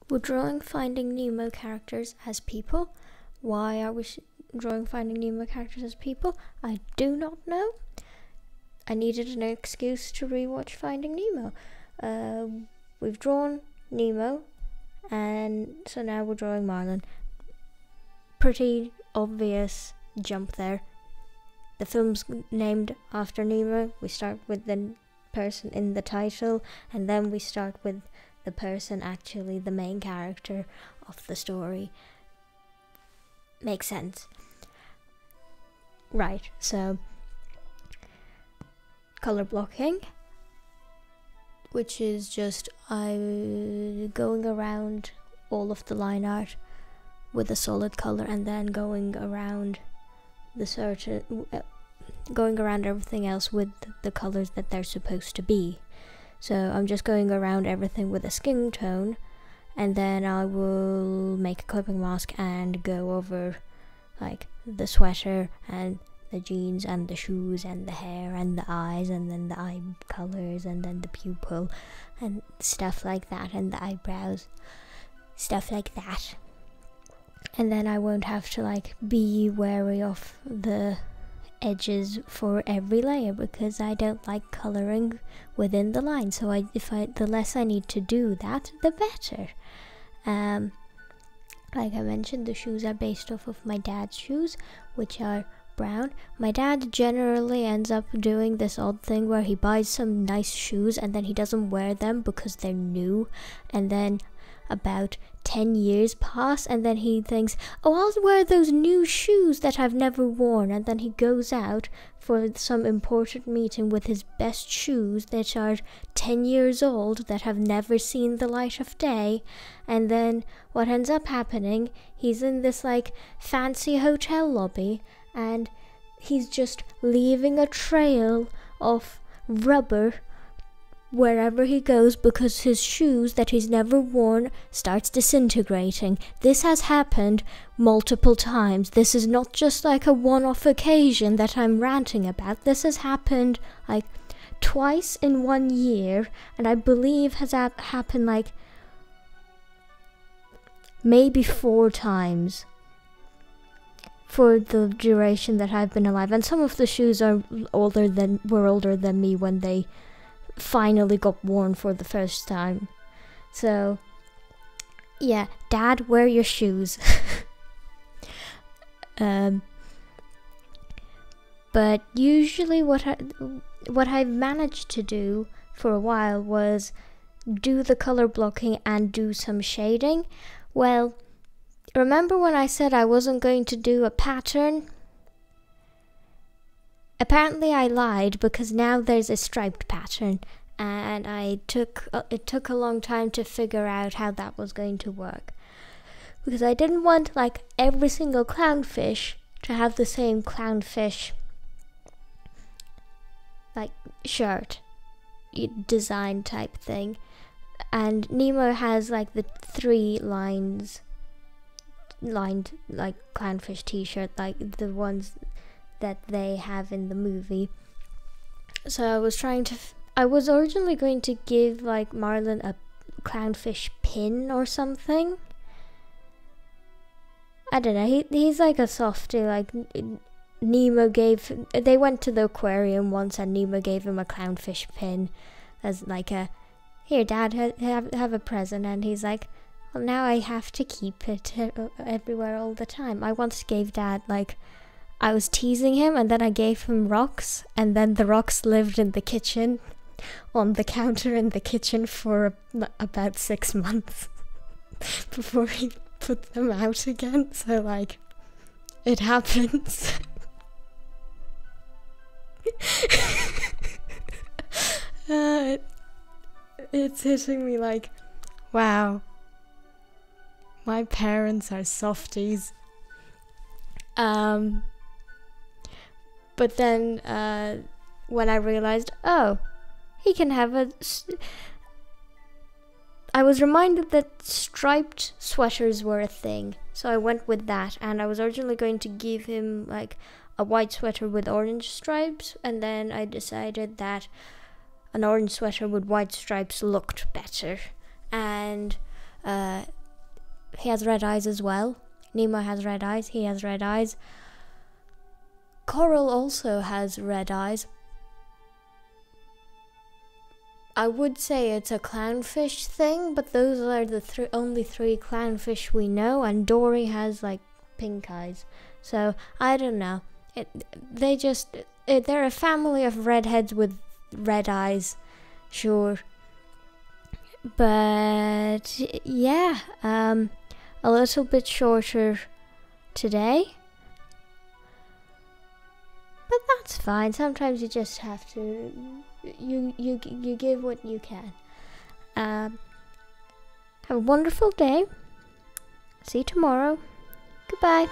We're drawing Finding Nemo characters as people. Why are we drawing Finding Nemo characters as people? I do not know. I needed an excuse to rewatch Finding Nemo. We've drawn Nemo, and so now we're drawing Marlin. Pretty obvious jump there. The film's named after Nemo. We start with the person in the title, and then we start with the person actually the main character of the story. Makes sense. Right, so color blocking, which is just going around all of the line art with a solid color, and then going around going around everything else with the colors that they're supposed to be. So I'm just going around everything with a skin tone, and then I will make a clipping mask and go over like the sweater and the jeans and the shoes and the hair and the eyes, and then the eye colors, and then the pupil and stuff like that, and the eyebrows, stuff like that. And then I won't have to like be wary of the edges for every layer, because I don't like coloring within the line. So the less I need to do that, the better. Like I mentioned, the shoes are based off of my dad's shoes, which are brown. My dad generally ends up doing this odd thing where he buys some nice shoes and then he doesn't wear them because they're new, and then about 10 years pass, and then he thinks, oh, I'll wear those new shoes that I've never worn, and then he goes out for some important meeting with his best shoes that are 10 years old, that have never seen the light of day. And then what ends up happening, he's in this like fancy hotel lobby, and he's just leaving a trail of rubber wherever he goes, because his shoes that he's never worn starts disintegrating. This has happened multiple times. This is not just like a one-off occasion that I'm ranting about. This has happened like twice in 1 year, and I believe has happened like maybe 4 times for the duration that I've been alive. And some of the shoes were older than me when they finally got worn for the first time. So yeah, Dad, wear your shoes. But usually what I've managed to do for a while was do the color blocking and do some shading. Well, remember when I said I wasn't going to do a pattern? Apparently I lied, because now there's a striped pattern, and it took a long time to figure out how that was going to work, because I didn't want like every single clownfish to have the same clownfish like shirt design type thing. And Nemo has like the 3 lined like clownfish t-shirt, like the ones that they have in the movie. So I was originally going to give like Marlin a clownfish pin or something. I don't know, he's like a softie. Like they went to the aquarium once and Nemo gave him a clownfish pin as like a, here Dad, have a present. And he's like, well, now I have to keep it everywhere all the time. I once gave Dad like, I was teasing him, and then I gave him rocks, and then the rocks lived in the kitchen, on the counter in the kitchen for about 6 months before he put them out again. So like, it happens. It's hitting me like, wow, my parents are softies. But then when I realized, oh, he can have I was reminded that striped sweaters were a thing. So I went with that, and I was originally going to give him like a white sweater with orange stripes, and then I decided that an orange sweater with white stripes looked better. And He has red eyes as well. Nemo has red eyes. He has red eyes. Coral also has red eyes. I would say it's a clownfish thing, but those are the only 3 clownfish we know, and Dory has like pink eyes. So I don't know. They're a family of redheads with red eyes, sure. But yeah, a little bit shorter today. But that's fine. Sometimes you just have to. You give what you can. Have a wonderful day. See you tomorrow. Goodbye.